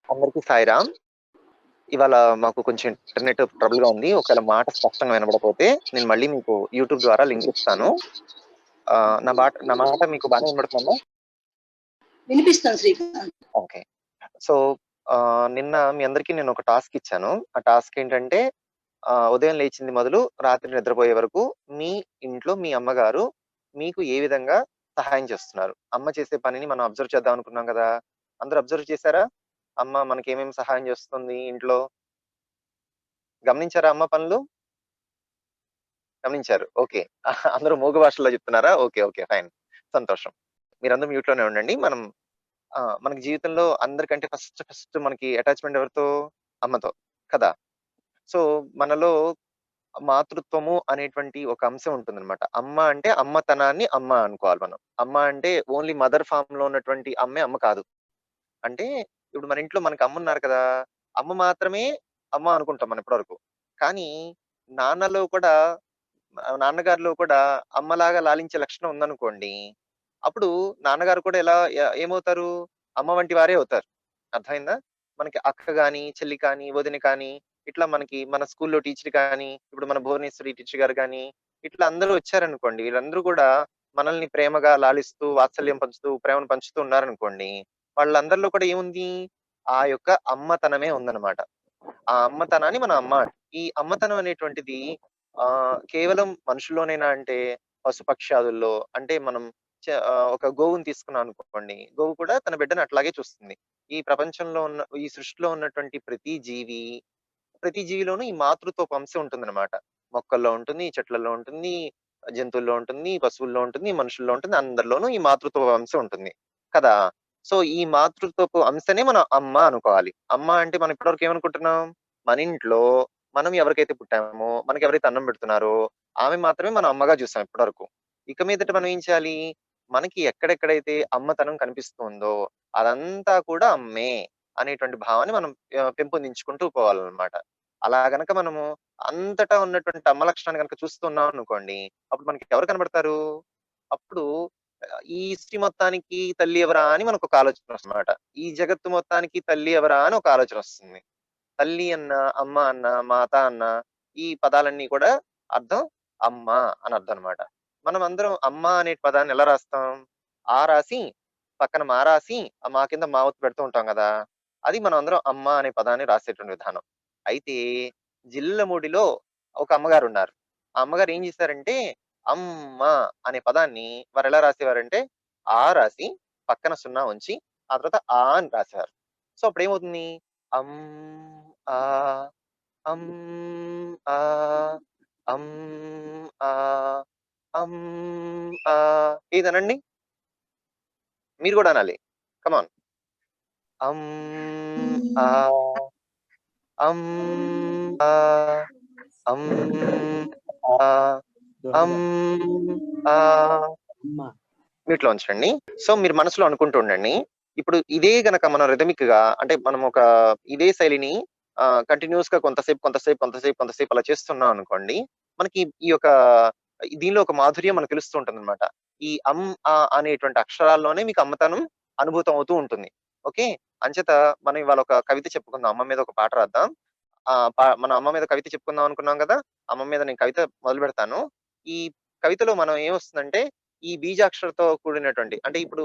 అందరికీ సాయిరామ్. ఇవాళ మాకు కొంచెం ఇంటర్నెట్ ట్రబుల్‌గా ఉంది. ఒకవేళ మాట స్పష్టంగా వినబడకపోతే నేను మళ్ళీ మీకు యూట్యూబ్ ద్వారా లింక్ ఇస్తాను. నా మాట మీకు బానే వినబడుతుందా? వినిపిస్తుంది శ్రీకాంత్. ఓకే. సో, నిన్న మీ అందరికీ నేను ఒక టాస్క్ ఇచ్చాను. ఆ టాస్క్ ఏంటంటే ఉదయం లేచింది మొదలు రాత్రి నిద్రపోయే వరకు మీ ఇంట్లో మీ అమ్మగారు మీకు ఏ విధంగా సహాయం చేస్తున్నారు? అమ్మ చేసే పనిని మనం అబ్జర్వ్ చేద్దాం అనుకున్నాం గదా! అందరూ అబ్జర్వ్ చేసారా? అమ్మ మనకేమేమి సహాయం చేస్తుంది ఇంట్లో? గమనించారా అమ్మ పనులు? గమనించారు. ఓకే. అందరూ మూగ భాషలో చెప్తున్నారా? ఓకే. ఓకే. ఫైన్. సంతోషం. మీరందరూ మ్యూట్‌లోనే ఉండండి. మనకి జీవితంలో అందరికంటే ఫస్ట్ ఫస్ట్ మనకి అటాచ్‌మెంట్ ఎవరితో? అమ్మతో. కదా! సో, మనలో మాతృత్వము అనేటువంటి ఒక అంశం ఉంటుందనమాట. అమ్మ అంటే అమ్మతనాన్ని అమ్మ అనుకోవాలి మనం. అమ్మ అంటే ఓన్లీ మదర్ ఫార్మ్‌లో ఉన్నటువంటి అమ్మే అమ్మ కాదు. అంటే ఇప్పుడు మన ఇంట్లో మనకు అమ్మున్నారు కదా! అమ్మ మాత్రమే అమ్మ అనుకుంటాం మనం ఇప్పటి వరకు. కానీ నాన్నలో కూడా నాన్నగారిలో కూడా అమ్మలాగా లాలించే లక్షణం ఉందనుకోండి. అప్పుడు నాన్నగారు కూడా ఏమవుతారు? అమ్మ వంటి వారే అవుతారు. అర్థమైందా? మనకి అక్క గాని, చెల్లి కానీ, వదిన కానీ, ఇట్లా మనకి మన స్కూల్‌లో టీచర్ కానీ, ఇప్పుడు మన భువనేశ్వరి టీచర్ గారు గాని, ఇట్లా అందరూ వచ్చారనుకోండి. వీళ్ళందరూ కూడా మనల్ని ప్రేమగా లాలిస్తూ, వాత్సల్యం పంచుతూ, ప్రేమను పంచుతూ ఉన్నారనుకోండి. వాళ్ళందరిలో కూడా ఏముంది? ఆ యొక్క అమ్మతనమే ఉందన్నమాట. ఆ అమ్మతనాన్ని మనం అమ్మ ఈ అమ్మతనం అనేటువంటిది కేవలం మనుషుల్లోనేనా అంటే పశుపక్ష్యాదుల్లో అంటే ఒక గోవుని తీసుకున్నాం అనుకోండి. గోవు కూడా తన బిడ్డని అట్లాగే చూస్తుంది. ఈ సృష్టిలో ఉన్నటువంటి ప్రతి జీవిలోనూ ఈ మాతృత్వపు అంశం ఉంటుందన్నమాట. మొక్కల్లో ఉంటుంది, చెట్లలో ఉంటుంది, జంతువుల్లో ఉంటుంది, పశువుల్లో ఉంటుంది, మనుషుల్లో ఉంటుంది. అందరిలోనూ ఈ మాతృత్వ అంశం ఉంటుంది. కదా! సో, ఈ మాతృత్వపు అంశనే మనం అమ్మ అనుకోవాలి. అమ్మ అంటే మనం ఇప్పటివరకు ఏమనుకుంటున్నాం? మన ఇంట్లో మనం ఎవరికైతే పుట్టామో, మనకెవరైతే అన్నం పెడుతున్నారో, ఆమె మాత్రమే మనం అమ్మగా చూసాం ఇప్పటివరకు. ఇక మీదట మనం ఏం చేయాలి? మనకి ఎక్కడెక్కడైతే అమ్మతనం కనిపిస్తుందో, అదంతా కూడా అమ్మే అనేటువంటి భావాన్ని మనం పెంపొందించుకుంటూ పోవాలనమాట. అలా గనక మనము అంతటా ఉన్నటువంటి అమ్మ లక్షణాన్ని గనక చూస్తూ ఉన్నామనుకోండి, అప్పుడు మనకి ఎవరు కనబడతారు? అప్పుడు ఈ సృష్టి మొత్తానికి తల్లి ఎవరా అని మనకొక ఆలోచనొస్తుందన్నమాట. ఈ జగత్తు మొత్తానికి తల్లి ఎవరా అని ఒక ఆలోచనొస్తుంది. తల్లి అన్న, అమ్మ అన్న, మాత అన్న ఈ పదాలన్నీ కూడా అర్థం అమ్మ అని అర్థం అన్నమాట. మనమందరం అమ్మ అనే పదాన్ని ఎలా రాస్తాం? ఆ రాసి, పక్కన మా రాసి, మా కింద మా ఒత్తు పెడుతూ ఉంటాం గదా! అది మనమందరం అమ్మ అనే పదాన్ని రాసేటువంటి విధానం. అయితే జిల్లముడిలో ఒక అమ్మగారున్నారు. ఆ అమ్మగారు ఏం చేశారంటే, అమ్మ అనే పదాన్ని వారెలా రాసేవారంటే, ఆ రాసి, పక్కన సున్నా ఉంచి, ఆ తర్వాత ఆ అని రాసేవారు. సో, అప్పుడేమవుతుంది? అమ్ ఆహ్, అమ్ ఆహ్, అమ్ ఆహ్, అమ్ ఏదనండి? మీరు గూడా అనాలి. Come on. అమ్ ఆహ్, అమ్ ఆహ్, అమ్ ఆహ్, అమ్ ఆహ్ మ్యూట్‌లో ఉంచండి. సో, మీరు మనసులో అనుకుంటూ ఉండండి. ఇప్పుడు ఇదే గనక మనం రిథమిక్‌గా అంటే మనం ఇదే శైలిని కంటిన్యూయస్‌గా కొంతసేపు అలా చేస్తున్నాం అనుకోండి. మనకి ఈ యొక్క దీనిలో ఒక మాధుర్యం మనకు తెలుస్తూ ఉంటుందన్నమాట. ఈ అనేటువంటి అక్షరాల్లోనే మీకు అమ్మతనం అనుభూతం అవుతూ ఉంటుంది. ఓకే. అంచేత మనం ఇవాళ ఒక కవిత చెప్పుకుందాం. అమ్మ మీద ఒక పాట రాద్దాం. మనం అమ్మ మీద కవిత చెప్పుకుందాం అనుకున్నాం గదా! అమ్మ మీద నేను కవిత మొదలుపెడతాను. ఈ కవితలో మనం ఏమొస్తుందంటే ఈ బీజాక్షరతో కూడినటువంటి అంటే ఇప్పుడు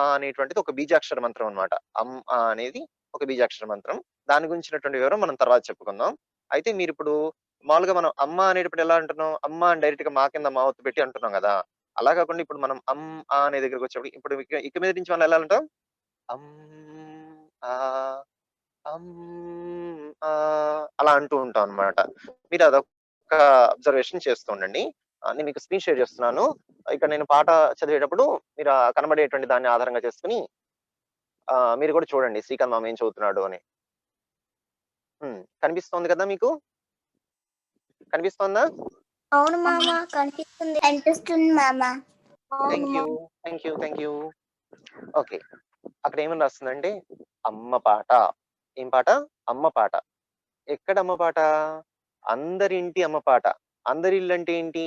అనేటువంటిది ఒక బీజాక్షర మంత్రం అన్నమాట. అనేది ఒక బీజాక్షర మంత్రం. దాని గురించినటువంటి వివరం మనం తర్వాత చెప్పుకుందాం. అయితే మీరిప్పుడు మామూలుగా మనం అమ్మ అనేటప్పుడు ఎలా అంటున్నాం? అమ్మ అని డైరెక్ట్‌గా మా కింద మా ఒత్తు పెట్టి అంటున్నాం గదా! అలా కాకుండా ఇప్పుడు మనం అనే దగ్గరకొచ్చేప్పటికి ఇప్పుడు ఇక మీద నుంచి మనం ఎలా అంటాం? అమ్ ఆహ్, అమ్ అలా అంటూ ఉంటాం అన్నమాట. మీరు అదొక అబ్జర్వేషన్ చేస్తూ ఉండండి. నేను మీకు స్క్రీన్ షేర్ చేస్తున్నాను. ఇక్కడ నేను పాట చదివేటప్పుడు మీరు కనబడేటువంటి దాన్ని ఆధారంగా చేసుకొని మీరు కూడా చూడండి శ్రీకాంత్ మామ ఏం చదువుతున్నాడు అని. కనిపిస్తోంది కదా మీకు? కనిపిస్తోందా? అవును మామ కనిపిస్తుంది. కనిపిస్తుంది మామ. Thank you. Thank you. Thank you. Okay. అక్కడ ఏమని రాస్తుందంటే అమ్మ పాట. ఏం పాట? అమ్మ పాట. ఎక్కడ అమ్మ పాట? అందరింటి అమ్మ పాట. అందరి ఇల్లంటే ఏంటి?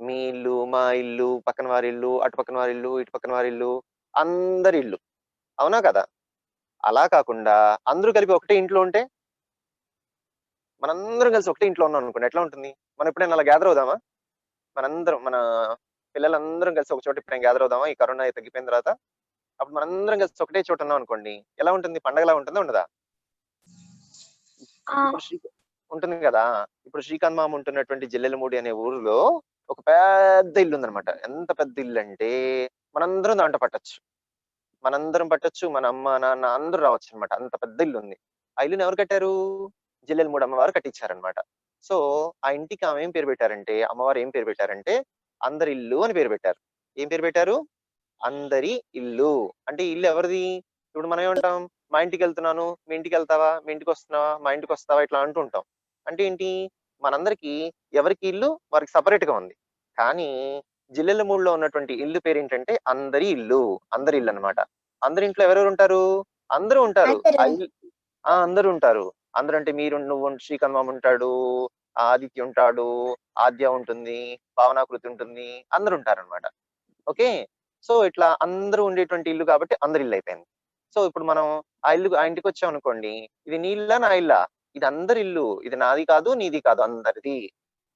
మీ ఇల్లు, మా ఇల్లు, పక్కన వారి ఇల్లు, అటు పక్కన వారి ఇల్లు, ఇటు పక్కన వారి ఇల్లు, అందరి ఇల్లు. అవునా కదా? అలా కాకుండా అందరూ కలిపి ఒకటే ఇంట్లో ఉంటే, మనందరం కలిసి ఒకటే ఇంట్లో ఉన్నాం అనుకోండి ఎట్లా ఉంటుంది? మనం ఎప్పుడైనా అలా గ్యాదర్ అవుదామా? మనందరం మన పిల్లలందరం కలిసి ఒక చోట ఎప్పుడైనా గ్యాదర్ అవుదామా? ఈ కరోనా తగ్గిపోయిన తర్వాత? అప్పుడు మనందరం కలిసి ఒకటే చోట ఉన్నాం అనుకోండి. ఎలా ఉంటుంది? పండగలా ఉంటుందా? ఉండదా? ఇప్పుడు ఉంటుంది కదా! ఇప్పుడు శ్రీకాంత్ మామ ఉంటున్నటువంటి జిల్లెలమూడి అనే ఊరిలో ఒక పెద్ద ఇల్లుందనమాట. ఎంత పెద్ద ఇల్లంటే మనందరం దాంట్లో పట్టొచ్చు. మనందరం పట్టొచ్చు. మన అమ్మ, నాన్న అందరూ రావచ్చనమాట. అంత పెద్ద ఇల్లుంది. ఆ ఇల్లుని ఎవరు కట్టారు? జిల్లెలమూడి అమ్మవారు కట్టించారనమాట. సో, ఆ ఇంటికి ఆమె ఏం పేరు పెట్టారంటే, అమ్మవారు ఏం పేరు పెట్టారంటే, అందరిల్లు అని పేరు పెట్టారు. ఏం పేరు పెట్టారు? అందరి ఇల్లు. అంటే ఈ ఇల్లు ఎవరిది? ఇప్పుడు మనం ఏమంటాం? మా ఇంటికెళ్తున్నాను. మీ ఇంటికెళ్తావా? మీ ఇంటికొస్తున్నావా? మా ఇంటికొస్తావా? ఇట్లా అంటూ ఉంటాం. అంటే ఏంటి? మనందరికీ ఎవరికి ఇల్లు వారికి సెపరేట్‌గా ఉంది. కానీ జిల్లెలమూడిలో ఉన్నటువంటి ఇల్లు పేరేంటంటే అందరి ఇల్లు. అందరి ఇల్లనమాట. అందరి ఇంట్లో ఎవరెవరుంటారు? అందరూ ఉంటారు. అందరూ. ఆ ఇల్ ఆ! అందరూ ఉంటారు. అందరూ అంటే నువ్వు శ్రీకాంత్ మామ ఉంటాడు. ఆదిత్య ఉంటాడు. ఆద్య ఉంటుంది. భావనాకృతి ఉంటుంది. అందరూ ఉంటారనమాట. ఓకే. సో, ఇట్లా అందరూ ఉండేటువంటి ఇల్లు కాబట్టి అందరి ఇల్లయిపోయింది. సో, ఇప్పుడు మనం ఆ ఇంటికొచ్చామనుకోండి, ఇది నీ ఇల్లా? నా ఇల్లా? ఇది అందరి ఇల్లు. ఇది నాది కాదు, నీది కాదు అందరిది.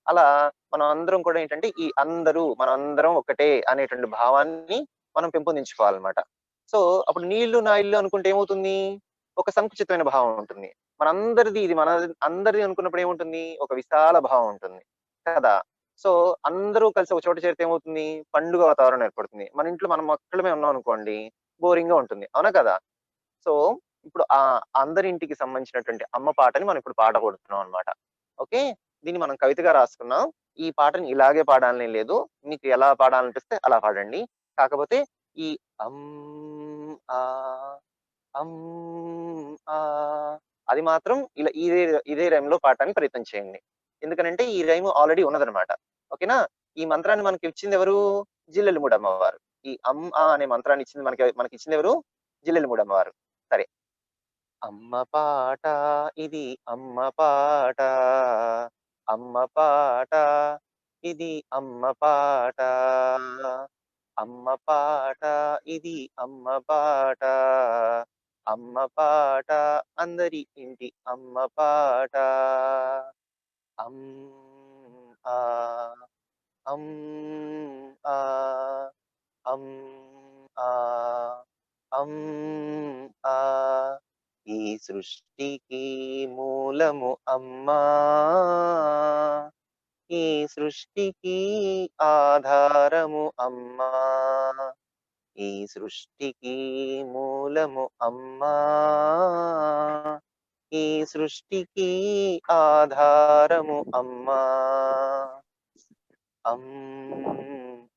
అలా మనం అందరం కూడా ఏంటంటే, ఈ అందరూ మనందరం ఒకటే అనేటువంటి భావాన్ని మనం పెంపొందించుకోవాలన్నమాట. సో, అప్పుడు నీ ఇల్లు, నా ఇల్లు అనుకుంటే ఏమవుతుంది? ఒక సంకుచితమైన భావం ఉంటుంది. మనందరిది ఇది అందరిది అనుకున్నప్పుడు ఏముంటుంది? ఒక విశాల భావం ఉంటుంది. కదా! సో, అందరూ కలిసి ఒక చోట చేరితే ఏమవుతుంది? పండుగ వాతావరణం ఏర్పడుతుంది. మన ఇంట్లో మనం ఒక్కళ్ళమే ఉన్నాం అనుకోండి, బోరింగ్‌గా ఉంటుంది. అవునా కదా! సో, ఇప్పుడు అందరింటికి సంబంధించినటువంటి అమ్మ పాటని మనం ఇప్పుడు పాడబోతున్నాం అన్నమాట. ఓకే. దీన్ని మనం కవితగా రాసుకున్నాం. ఈ పాటని ఇలాగే పాడాలని లేదు. మీకు ఎలా పాడాలనిపిస్తే అలా పాడండి. కాకపోతే ఈ ఆహ్, అమ్ అది మాత్రం ఇలా ఇదే ఇదే రైమ్‌లో పాడటానికి ప్రయత్నం చేయండి. ఎందుకనంటే ఈ రైమ్ ఆల్రెడీ ఉన్నదన్నమాట. ఓకేనా? ఈ మంత్రాన్ని మనకిచ్చిందెవరు? జిల్లెలమూడి అమ్మవారు. ఈ అనే మంత్రాన్ని ఇచ్చింది మనకిచ్చిందెవరు? జిల్లెలమూడి అమ్మవారు. సరే. అమ్మ పాట ఇది అమ్మ పాట. అమ్మ పాట ఇది అమ్మ పాట. అమ్మ పాట ఇది అమ్మ పాట. అమ్మ పాట అందరి ఇంటి అమ్మ పాట. అమ్ ఆ అమ్ ఆ అమ్ ఆ అమ్ ఆ ఈ సృష్టికి మూలము అమ్మా. ఈ సృష్టికి ఆధారము అమ్మా. ఈ సృష్టికి మూలము అమ్మా. ఈ సృష్టికి ఆధారము అమ్మా. అమ్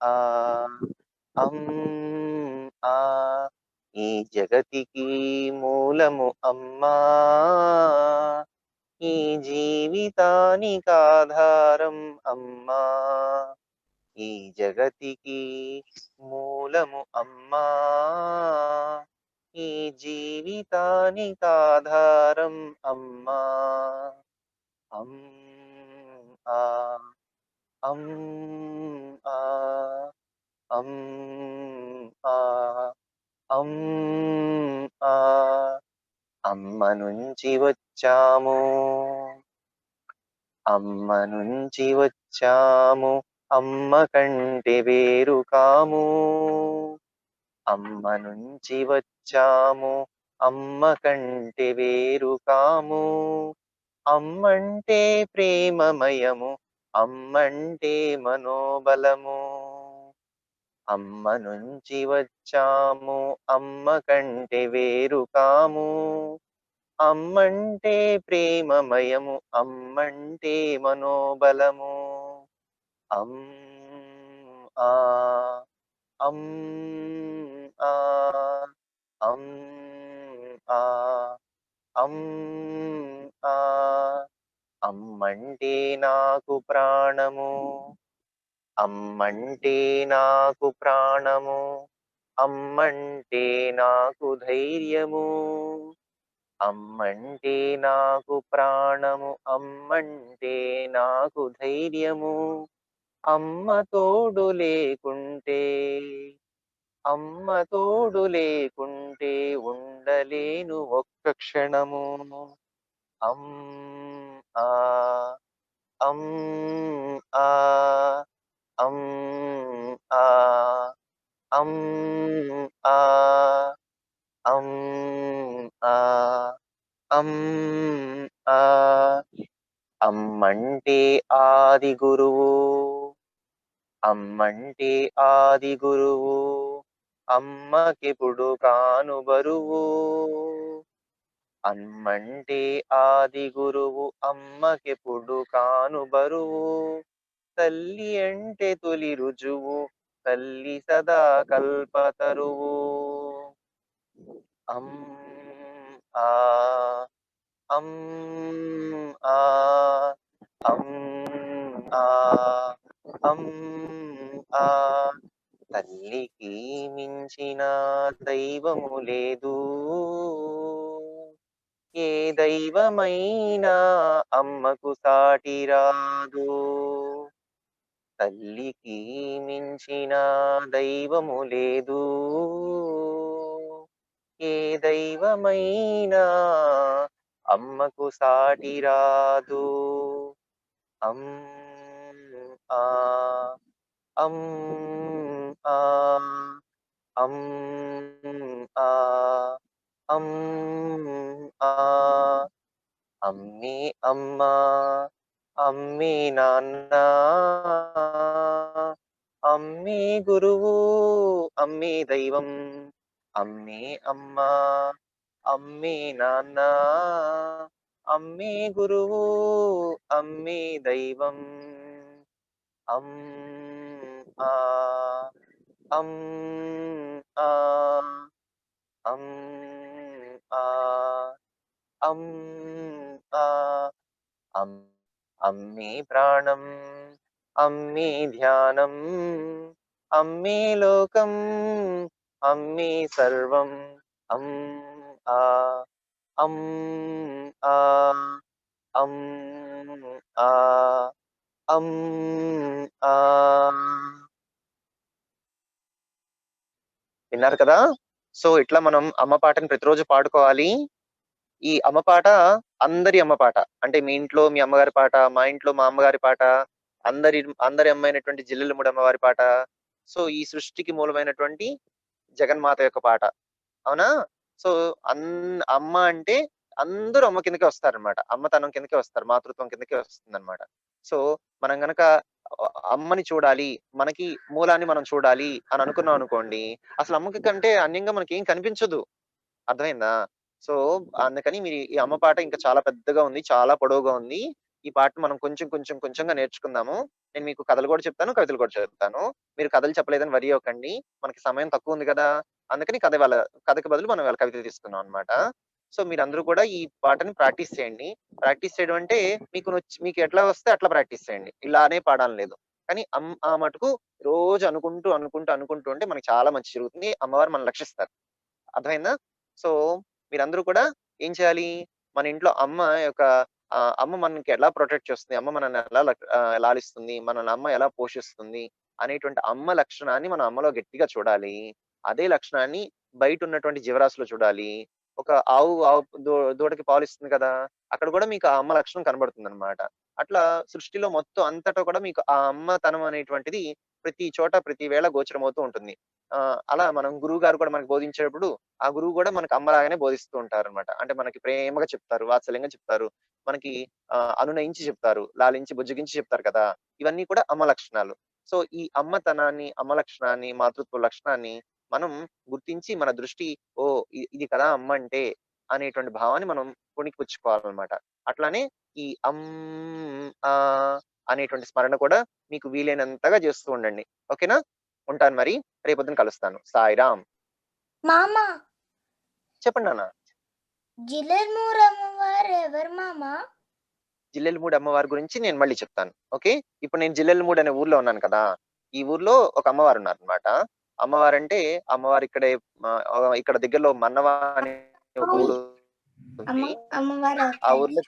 ఆ అమ్ ఆ ఈ జగతికి మూలము అమ్మా. ఈ జీవితానికి ఆధారం అమ్మా. ఈ జగతికి మూలము అమ్మా. ఈ జీవితానికి ఆధారం అమ్మా. అమ్ ఆ అమ్ ఆ అమ్ ఆ అమ్ ఆ అమ్మ నుంచి వచ్చాము. అమ్మ నుంచి వచ్చాము. అమ్మ కంటే వేరు కాము. అమ్మ నుంచి వచ్చాము. అమ్మ కంటే వేరు కాము. అమ్మంటే ప్రేమమయము. అమ్మంటే మనోబలము. అమ్మ నుంచి వచ్చాము. అమ్మ కంటే వేరు కాము. అమ్మంటే ప్రేమమయము. అమ్మంటే మనోబలము. అమ్ ఆ అమ్ ఆ అమ్ ఆ అమ్ ఆ అమ్మంటే నాకు ప్రాణము. అమ్మంటే నాకు ప్రాణము. అమ్మంటే నాకు ధైర్యము. అమ్మంటే నాకు ప్రాణము. అమ్మంటే నాకు ధైర్యము. అమ్మ తోడు లేకుంటే అమ్మ తోడు లేకుంటే ఉండలేను ఒక్క క్షణము. అమ్ ఆ అమ్ ఆ అమ్ ఆ అమ్ ఆ అమ్ ఆ అమ్ ఆ అమ్మంటే ఆది గురువు, అమ్మంటే ఆది గురువు, అమ్మకెప్పుడు కాను బరువు. అమ్మంటే ఆది గురువు, అమ్మకెప్పుడు కాను బరువు. తల్లి అంటే తొలి రుజువు, తల్లి సదా కల్పతరువు. అమ్ ఆ అమ్ ఆ అమ్ ఆ అమ్ ఆ తల్లికి మించిన దైవము లేదు, ఏ దైవమైనా అమ్మకు సాటి రాదు. తల్లికి మించిన దైవము లేదు, ఏ దైవమైనా అమ్మకు సాటి రాదు. అమ్ ఆ అమ్ ఆ అమ్ ఆ అమ్ ఆ అమ్మే అమ్మ, అమ్మే నాన్న, అమ్మే గురువు, అమ్మే దైవం. అమ్మే అమ్మ, అమ్మే నాన్న, అమ్మే గురువు, అమ్మే దైవం. అమ్ ఆ అమ్ ఆ అమ్ ఆ అమ్ ఆ అమ్ అమ్మే ప్రాణం, అమ్మే ధ్యానం, అమ్మే లోకం, అమ్మే సర్వం. అమ్ ఆ అమ్ ఆ అమ్ ఆ అమ్ ఆ విన్నారు కదా? సో ఇట్లా మనం అమ్మ పాటని ప్రతిరోజు పాడుకోవాలి. ఈ అమ్మ పాట అందరి అమ్మ పాట. అంటే మీ ఇంట్లో మీ అమ్మగారి పాట, మా ఇంట్లో మా అమ్మగారి పాట, అందరి అందరి అమ్మైనటువంటి జిల్లెలమూడి అమ్మవారి పాట. సో ఈ సృష్టికి మూలమైనటువంటి జగన్మాత యొక్క పాట. అవునా? సో అమ్మ అంటే అందరూ అమ్మ కిందకే వస్తారనమాట. అమ్మతనం కిందకే వస్తారు. మాతృత్వం కిందకే వస్తుందన్నమాట. సో మనం గనక అమ్మని చూడాలి, మనకి మూలాన్ని మనం చూడాలి అని అనుకున్నాం అనుకోండి, అసలు అమ్మకి కంటే అన్యంగా మనకి ఏం కనిపించదు. అర్థమైందా? సో అందుకని మీరు ఈ అమ్మ పాట ఇంకా చాలా పెద్దగా ఉంది. చాలా పొడవుగా ఉంది. ఈ పాటను మనం కొంచెం కొంచెం కొంచెంగా నేర్చుకుందాము. నేను మీకు కథలు కూడా చెప్తాను, కవితలు కూడా చెప్తాను. మీరు కథలు చెప్పలేదని వరి అవ్వకండి. మనకి సమయం తక్కువ ఉంది కదా! అందుకని కథకి బదులు మనం ఇవాళ కవిత తీసుకున్నాం అన్నమాట. సో మీరందరూ కూడా ఈ పాటని ప్రాక్టీస్ చేయండి. ప్రాక్టీస్ చేయడం అంటే మీకు ఎట్లా వస్తే అట్లా ప్రాక్టీస్ చేయండి. ఇలానే పాడాలని లేదు. కానీ ఆ మటుకు రోజు అనుకుంటూ ఉంటే మనకి చాలా మంచి జరుగుతుంది. అమ్మవారు మనల్ని రక్షిస్తారు. అర్థమైందా? సో మీరందరూ కూడా ఏం చేయాలి? మన ఇంట్లో అమ్మ యొక్క అమ్మ మనకి ఎలా ప్రొటెక్ట్ చేస్తుంది? అమ్మ మనల్ని ఎలా లాలిస్తుంది? మనల్ని అమ్మ ఎలా పోషిస్తుంది? అనేటువంటి అమ్మ లక్షణాన్ని మన అమ్మలో గట్టిగా చూడాలి. అదే లక్షణాన్ని బయటున్నటువంటి జీవరాశిలో చూడాలి. ఒక ఆవు దూడకి పాలిస్తుంది కదా! అక్కడ కూడా మీకు ఆ అమ్మ లక్షణం కనబడుతుందన్నమాట. అట్లా సృష్టిలో మొత్తం అంతటా కూడా మీకు ఆ అమ్మతనం అనేటువంటిది ప్రతి చోట, ప్రతి వేళ గోచరమవుతూ ఉంటుంది. అలా మనం గురువుగారు కూడా మనకు బోధించేటప్పుడు ఆ గురువు కూడా మనకు అమ్మలాగానే బోధిస్తూ ఉంటారన్నమాట. అంటే మనకి ప్రేమగా చెప్తారు, వాత్సల్యంగా చెప్తారు. మనకి అనునయించి చెప్తారు, లాలించి, బుజ్జగించి చెప్తారు కదా! ఇవన్నీ కూడా అమ్మ లక్షణాలు. సో ఈ అమ్మతనాన్ని, అమ్మ లక్షణాన్ని, మాతృత్వ లక్షణాన్ని మనం గుర్తించి మన దృష్టి ఇది కదా అమ్మ అంటే అనేటువంటి భావాన్ని మనం పుణికిపుచ్చుకోవాలన్నమాట. అట్లానే ఈ అనేటువంటి స్మరణ కూడా మీకు వీలైనంతగా చేస్తూ ఉండండి. ఓకేనా? ఉంటాను మరి. రేపొద్దున కలుస్తాను. సాయిరామ్. మామ చెప్పండి నాన్న. జిల్లెలమూరు అమ్మవారు ఎవరు మామ? జిల్లెలమూడి అమ్మవారి గురించి నేను మళ్ళీ చెప్తాను. ఓకే. ఇప్పుడు నేను జిల్లెలమూడి అనే ఊర్లో ఉన్నాను కదా! ఈ ఊర్లో ఒక అమ్మవారు ఉన్నారన్నమాట. అమ్మవారంటే అమ్మవారు ఇక్కడే ఇక్కడ దగ్గరలో మన్నవ అనే ఒక ఊరు ఉంది. అమ్మవారు ఆ ఊర్లో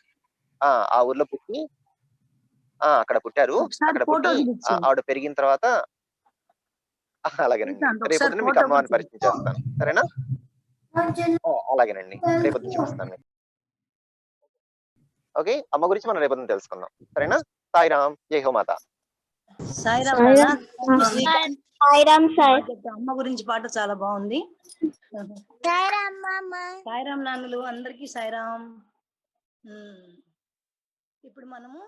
ఆ ఊర్లో పుట్టి అక్కడ పుట్టారు. ఒకసారి అక్కడ ఫోటో పుట్టి చూపించు. ఆవిడ పెరిగిన తర్వాత అలాగేనండి. శ్రీకాంత్ ఒకసారి రేపొద్దున మీకు ఫోటో అమ్మవారిని కూడా పరిచయం చేస్తాను. సరేనా? అలాగేనండి. రేపొద్దున చూపిస్తాను మీకు. ఓకే. అమ్మ గురించి మనం రేపొద్దున తెలుసుకుందాం. సరేనా? సాయిరామ్. జై హో మాత. సాయిరామ్ నాన్న. శ్రీకాంత్ సాయిరామ్ సాయి. అమ్మ గురించి పాట చాలా బాగుంది. సాయిరామ్ మామ. సాయిరామ్ నాన్నలు అందరికీ సాయిరామ్. ఇప్పుడు మనము